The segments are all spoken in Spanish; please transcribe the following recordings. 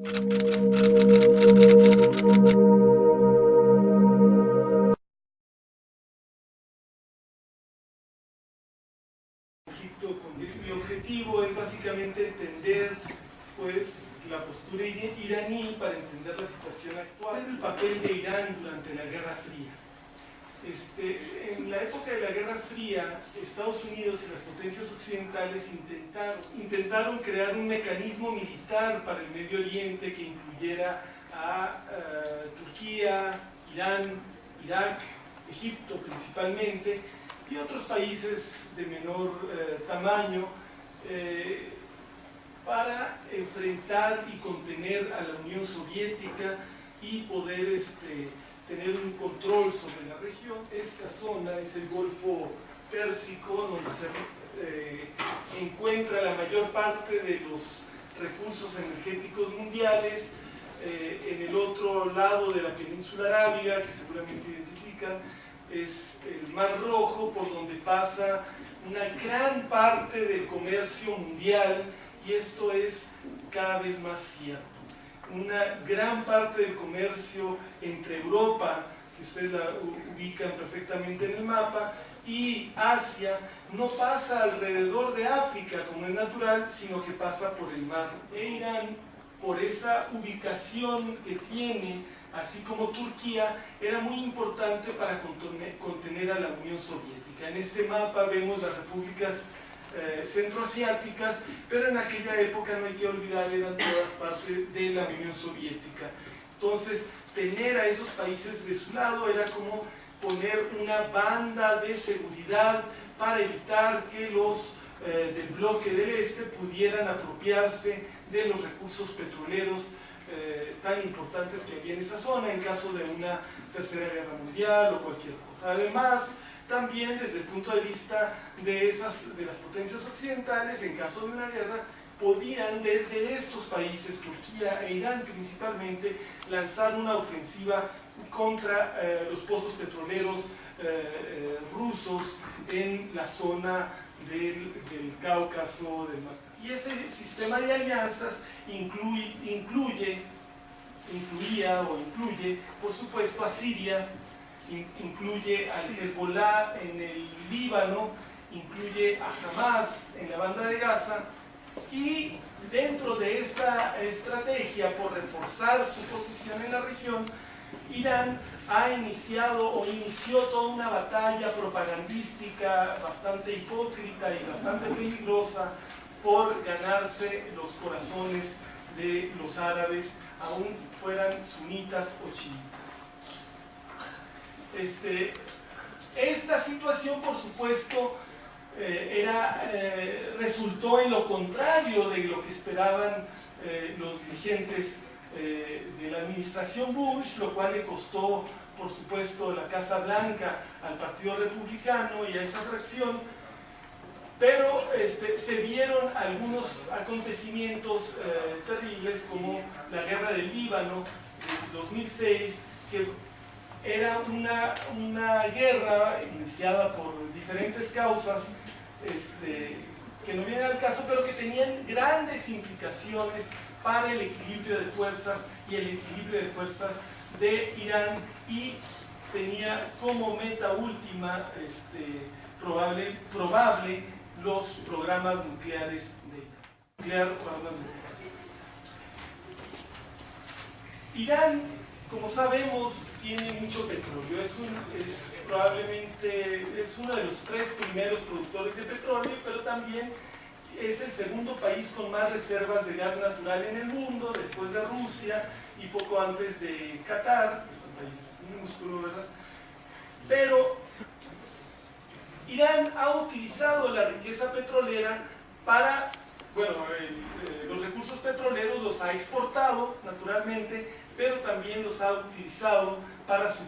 Mi objetivo es básicamente entender pues, la postura iraní para entender la situación actual, el papel de Irán durante la Guerra Fría. En la época de la Guerra Fría, Estados Unidos y las potencias occidentales intentaron crear un mecanismo militar para el Medio Oriente que incluyera a Turquía, Irán, Irak, Egipto principalmente, y otros países de menor tamaño, para enfrentar y contener a la Unión Soviética y poder tener un control sobre la región. Esta zona es el Golfo Pérsico, donde se encuentra la mayor parte de los recursos energéticos mundiales. En el otro lado de la península arábiga, que seguramente identifican, es el Mar Rojo, por donde pasa una gran parte del comercio mundial, y esto es cada vez más cierto. Una gran parte del comercio entre Europa, que ustedes la ubican perfectamente en el mapa, y Asia, no pasa alrededor de África, como es natural, sino que pasa por el mar. E Irán, por esa ubicación que tiene, así como Turquía, era muy importante para contener a la Unión Soviética. En este mapa vemos las repúblicas centroasiáticas, pero en aquella época, no hay que olvidar, eran todas partes de la Unión Soviética. Entonces, tener a esos países de su lado era como poner una banda de seguridad para evitar que los del bloque del este pudieran apropiarse de los recursos petroleros tan importantes que había en esa zona en caso de una tercera guerra mundial o cualquier cosa. Además, también desde el punto de vista de las potencias occidentales, en caso de una guerra, podían desde estos países, Turquía e Irán principalmente, lanzar una ofensiva contra los pozos petroleros rusos en la zona del Cáucaso, del Mar. Y ese sistema de alianzas incluye, por supuesto, a Siria, incluye al Hezbollah en el Líbano, incluye a Hamas en la banda de Gaza, y dentro de esta estrategia por reforzar su posición en la región, Irán ha iniciado o inició toda una batalla propagandística bastante hipócrita y bastante peligrosa por ganarse los corazones de los árabes, aun fueran sunitas o chiitas. Esta situación, por supuesto, resultó en lo contrario de lo que esperaban los dirigentes de la administración Bush, lo cual le costó, por supuesto, la Casa Blanca al Partido Republicano y a esa fracción, pero se vieron algunos acontecimientos terribles, como la guerra del Líbano de 2006, que era una guerra iniciada por diferentes causas que no vienen al caso, pero que tenían grandes implicaciones para el equilibrio de fuerzas y el equilibrio de fuerzas de Irán, y tenía como meta última probable los programas nucleares de Irán. Irán, como sabemos, tiene mucho petróleo. Probablemente es uno de los 3 primeros productores de petróleo, pero también es el segundo país con más reservas de gas natural en el mundo, después de Rusia y poco antes de Qatar, que es un país minúsculo, ¿verdad? Pero Irán ha utilizado la riqueza petrolera para, los recursos petroleros los ha exportado, naturalmente, pero también los ha utilizado para su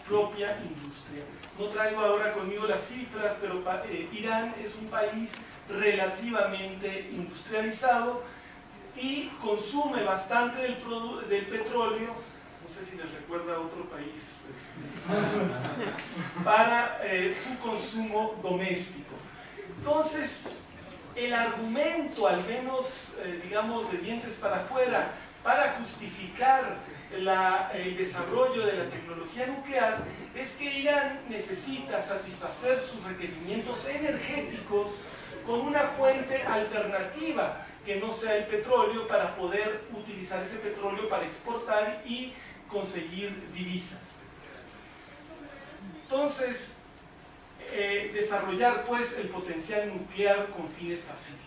propia industria. No traigo ahora conmigo las cifras, pero Irán es un país relativamente industrializado y consume bastante del petróleo, no sé si les recuerda a otro país, para su consumo doméstico. Entonces, el argumento, al menos, digamos, de dientes para afuera, para justificar el desarrollo de la tecnología nuclear es que Irán necesita satisfacer sus requerimientos energéticos con una fuente alternativa que no sea el petróleo, para poder utilizar ese petróleo para exportar y conseguir divisas. Entonces, desarrollar pues el potencial nuclear con fines pacíficos.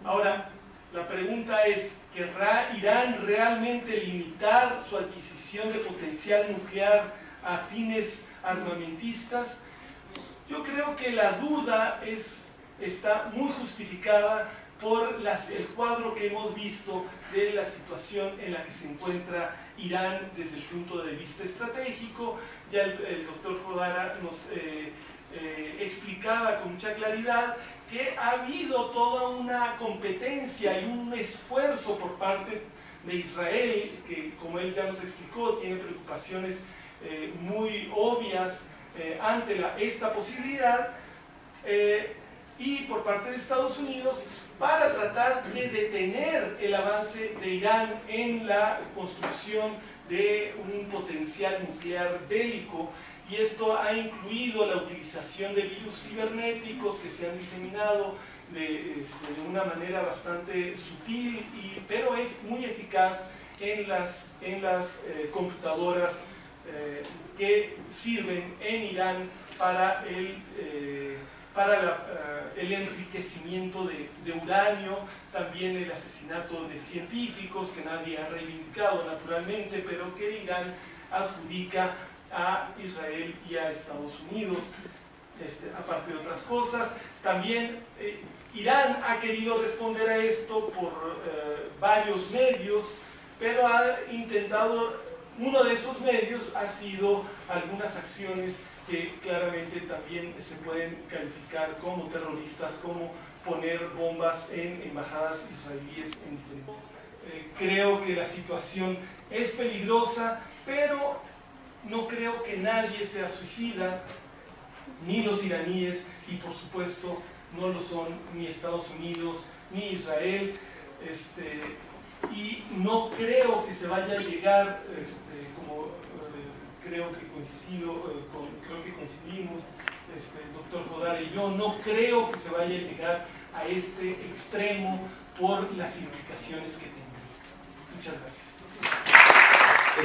Ahora, la pregunta es, ¿querrá Irán realmente limitar su adquisición de potencial nuclear a fines armamentistas? Yo creo que la duda está muy justificada por el cuadro que hemos visto de la situación en la que se encuentra Irán desde el punto de vista estratégico. Ya el doctor Jodara nos explicaba con mucha claridad que ha habido toda una competencia y un esfuerzo por parte de Israel, que como él ya nos explicó, tiene preocupaciones muy obvias ante esta posibilidad, y por parte de Estados Unidos, para tratar de detener el avance de Irán en la construcción de un potencial nuclear bélico. Y esto ha incluido la utilización de virus cibernéticos que se han diseminado de una manera bastante sutil, pero es muy eficaz en las computadoras que sirven en Irán para el enriquecimiento de uranio, también el asesinato de científicos que nadie ha reivindicado naturalmente, pero que Irán adjudica a Israel y a Estados Unidos, aparte de otras cosas. También Irán ha querido responder a esto por varios medios, pero ha intentado, uno de esos medios ha sido algunas acciones que claramente también se pueden calificar como terroristas, como poner bombas en embajadas israelíes en diferentes. Creo que la situación es peligrosa, pero no creo que nadie sea suicida, ni los iraníes, y por supuesto no lo son ni Estados Unidos ni Israel, y no creo que se vaya a llegar, como creo que coincidimos, el doctor Jodara y yo, no creo que se vaya a llegar a este extremo por las implicaciones que tendría. Muchas gracias.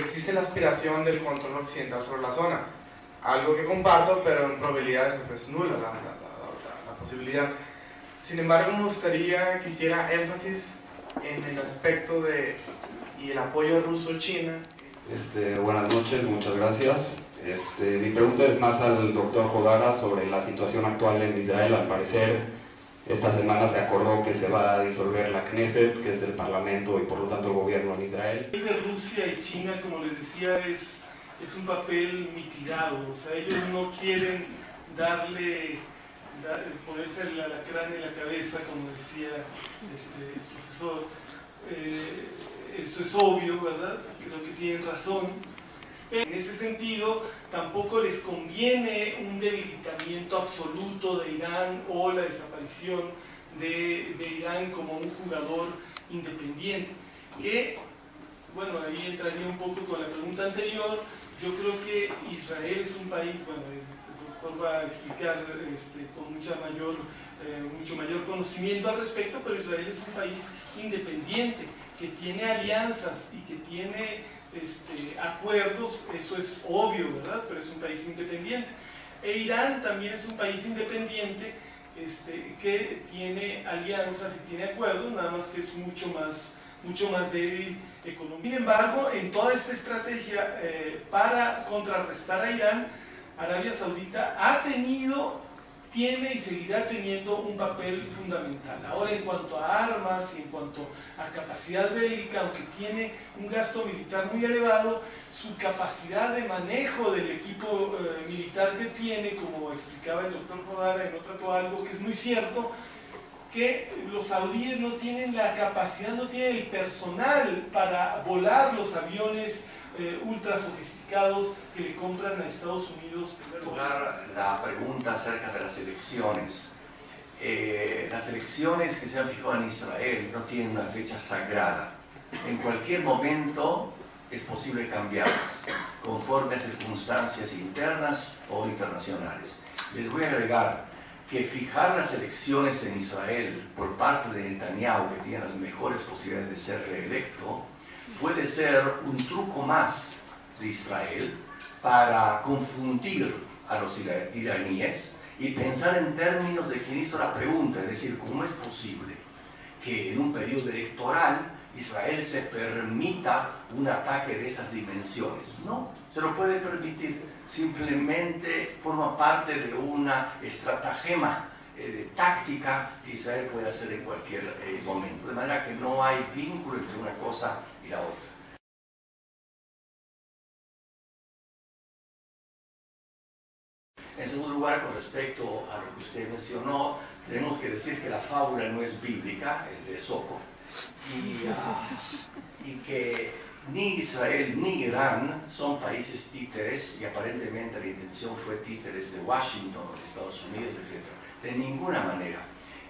Existe la aspiración del control occidental sobre la zona, algo que comparto, pero en probabilidades es nula la posibilidad. Sin embargo, me gustaría que hiciera énfasis en el aspecto y el apoyo ruso-China. Buenas noches, muchas gracias. Mi pregunta es más al doctor Jodara sobre la situación actual en Israel. Al parecer, esta semana se acordó que se va a disolver la Knesset, que es el parlamento y por lo tanto el gobierno en Israel. El de Rusia y China, como les decía, es un papel mitigado. O sea, ellos no quieren ponerse el alacrán en la cabeza, como decía el profesor. Eso es obvio, ¿verdad? Creo que tienen razón. En ese sentido, tampoco les conviene un debilitamiento absoluto de Irán o la desaparición de Irán como un jugador independiente. Que, bueno, ahí entraría un poco con la pregunta anterior. Yo creo que Israel es un país, bueno, el doctor va a explicar con mucho mayor conocimiento al respecto, pero Israel es un país independiente, que tiene alianzas y que tiene acuerdos, eso es obvio, ¿verdad? Pero es un país independiente. E Irán también es un país independiente que tiene alianzas y tiene acuerdos, nada más que es mucho más débil económicamente. Sin embargo, en toda esta estrategia para contrarrestar a Irán, Arabia Saudita tiene y seguirá teniendo un papel fundamental. Ahora, en cuanto a armas y en cuanto a capacidad bélica, aunque tiene un gasto militar muy elevado, su capacidad de manejo del equipo militar que tiene, como explicaba el doctor Jodara, notó algo que es muy cierto, que los saudíes no tienen la capacidad, no tienen el personal para volar los aviones ultra sofisticados que le compran a Estados Unidos. En primer lugar, la pregunta acerca de las elecciones. Las elecciones que se han fijado en Israel no tienen una fecha sagrada. en cualquier momento es posible cambiarlas, conforme a circunstancias internas o internacionales. Les voy a agregar que fijar las elecciones en Israel por parte de Netanyahu, que tiene las mejores posibilidades de ser reelecto, puede ser un truco más de Israel para confundir a los iraníes y pensar en términos de quien hizo la pregunta, es decir, ¿cómo es posible que en un periodo electoral Israel se permita un ataque de esas dimensiones? No, se lo puede permitir, simplemente forma parte de una estratagema táctica que Israel puede hacer en cualquier momento, de manera que no hay vínculo entre una cosa y la otra. En segundo lugar, con respecto a lo que usted mencionó, tenemos que decir que la fábula no es bíblica, es de Esopo, y que ni Israel ni Irán son países títeres, y aparentemente la intención fue títeres de Washington, de Estados Unidos, etc. De ninguna manera.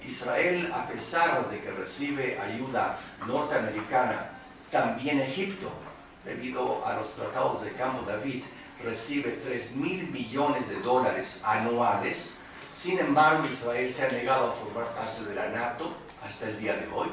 Israel, a pesar de que recibe ayuda norteamericana, también Egipto, debido a los tratados de Camp David, recibe $3.000 billones anuales. Sin embargo, Israel se ha negado a formar parte de la NATO hasta el día de hoy.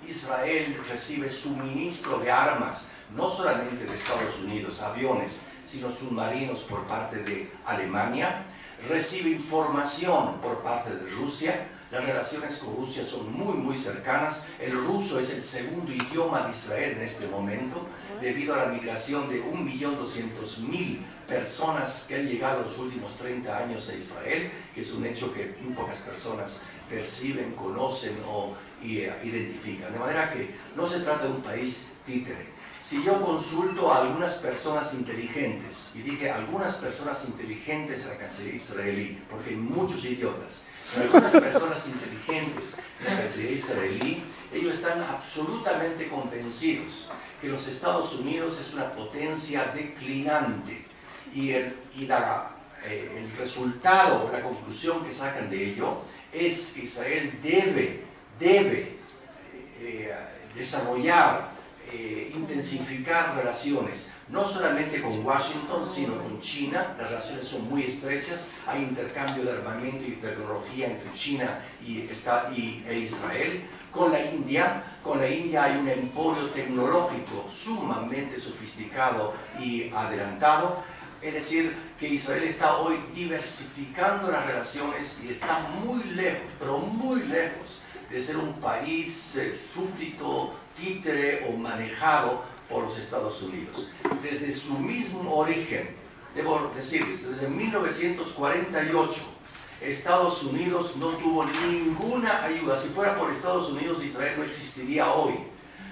Israel recibe suministro de armas, no solamente de Estados Unidos, aviones, sino submarinos por parte de Alemania. Recibe información por parte de Rusia. Las relaciones con Rusia son muy cercanas. El ruso es el segundo idioma de Israel en este momento, debido a la migración de 1.200.000 personas que han llegado en los últimos 30 años a Israel, que es un hecho que muy pocas personas perciben, conocen o identifican. De manera que no se trata de un país títere. Si yo consulto a algunas personas inteligentes, y dije algunas personas inteligentes en la Cancillería israelí, porque hay muchos idiotas, pero algunas personas inteligentes en la Cancillería israelí, ellos están absolutamente convencidos que los Estados Unidos es una potencia declinante, y el resultado, la conclusión que sacan de ello es que Israel debe desarrollar, intensificar relaciones, no solamente con Washington, sino con China. Las relaciones son muy estrechas, hay intercambio de armamento y tecnología entre China e Israel. Con la India hay un emporio tecnológico sumamente sofisticado y adelantado. Es decir, que Israel está hoy diversificando las relaciones y está muy lejos, pero muy lejos, de ser un país súbdito, títere o manejado por los Estados Unidos. Desde su mismo origen, debo decirles, desde 1948, Estados Unidos no tuvo ninguna ayuda. Si fuera por Estados Unidos, Israel no existiría hoy.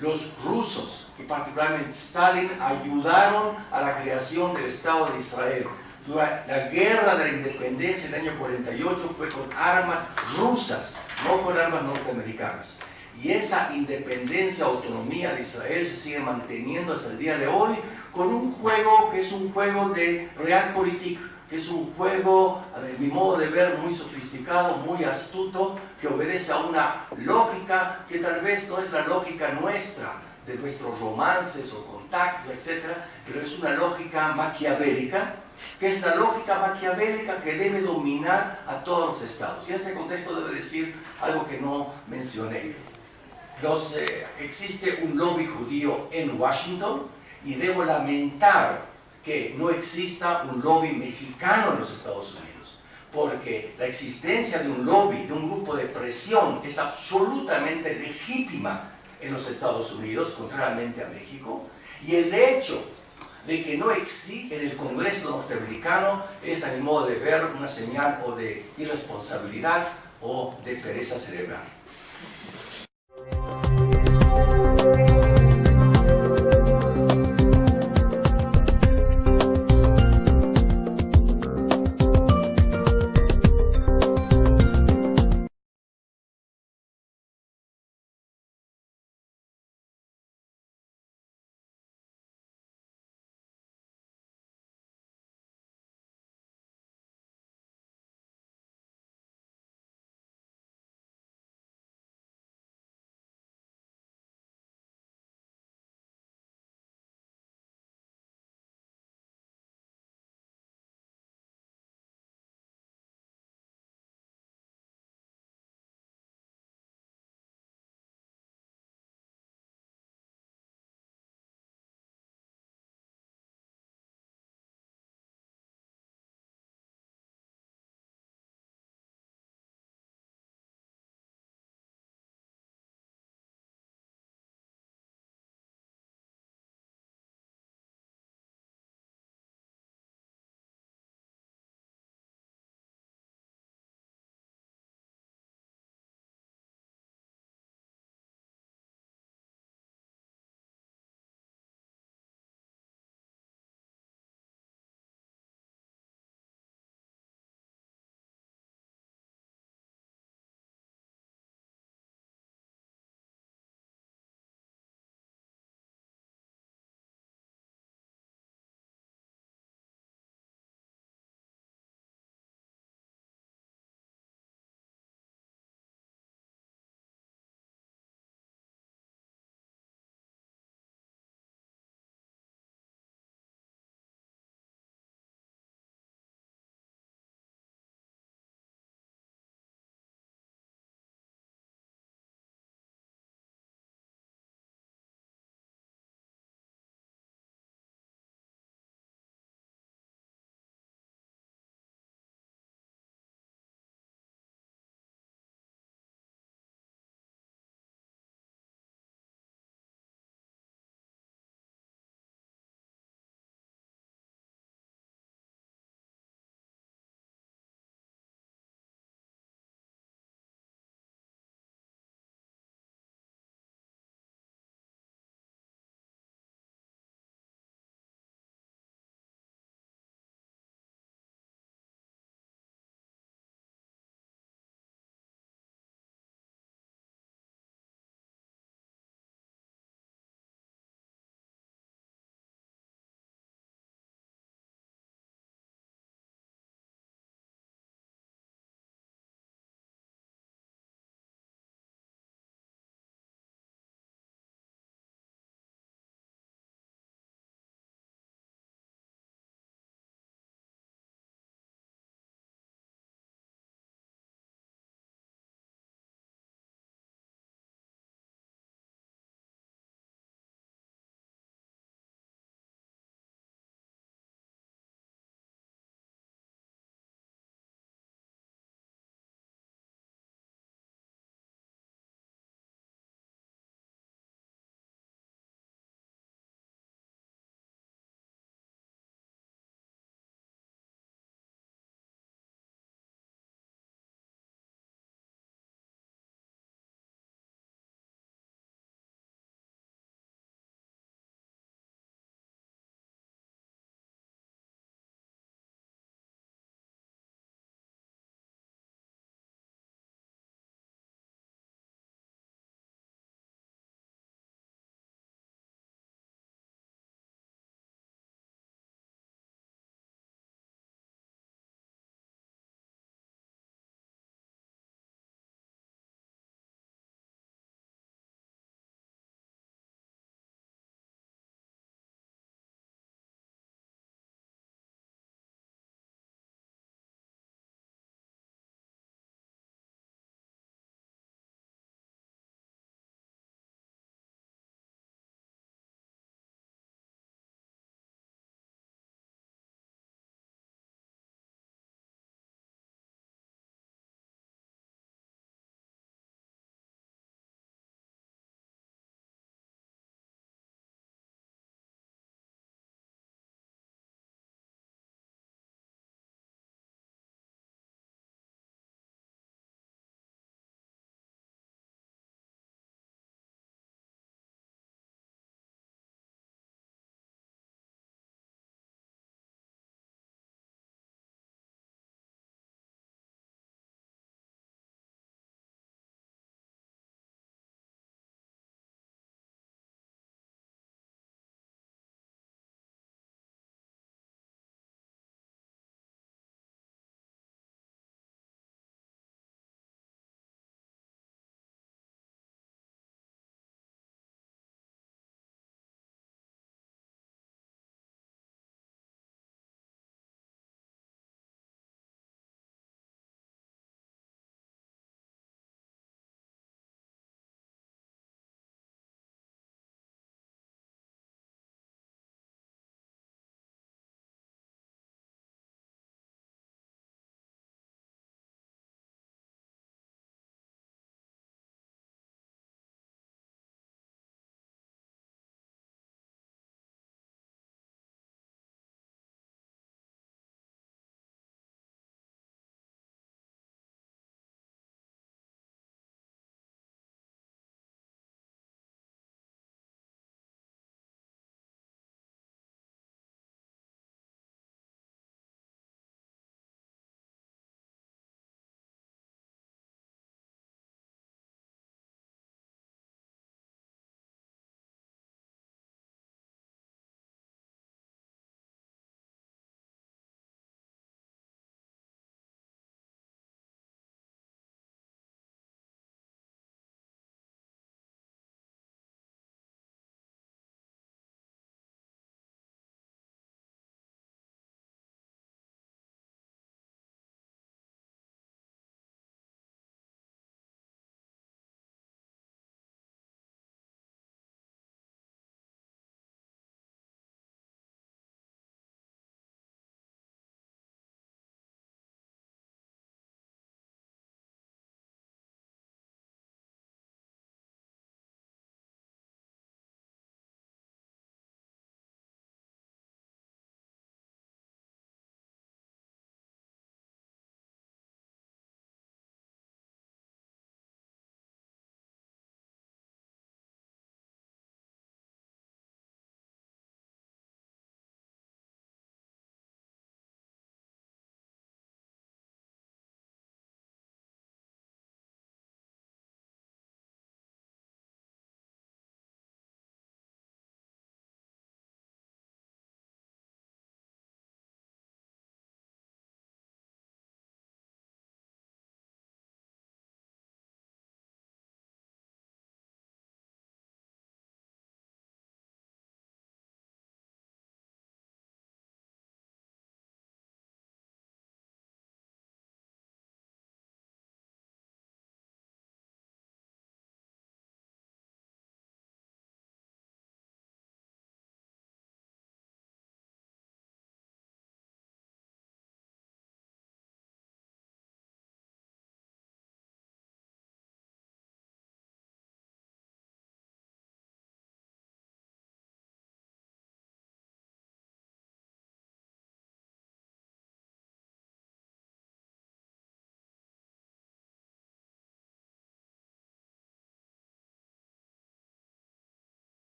Los rusos, y particularmente Stalin, ayudaron a la creación del Estado de Israel. Durante la guerra de la independencia del año 48 fue con armas rusas, no con armas norteamericanas. Y esa independencia, autonomía de Israel se sigue manteniendo hasta el día de hoy con un juego que es un juego de realpolitik, que es un juego, de mi modo de ver, muy sofisticado, muy astuto, que obedece a una lógica que tal vez no es la lógica nuestra, de nuestros romances o contactos, etc., pero es una lógica maquiavélica, que es la lógica maquiavélica que debe dominar a todos los estados. Y en este contexto debo decir algo que no mencioné. Existe un lobby judío en Washington y debo lamentar que no exista un lobby mexicano en los Estados Unidos, porque la existencia de un lobby, de un grupo de presión, es absolutamente legítima en los Estados Unidos, contrariamente a México, y el hecho de que no existe en el Congreso norteamericano es, a mi modo de ver, una señal o de irresponsabilidad o de pereza cerebral.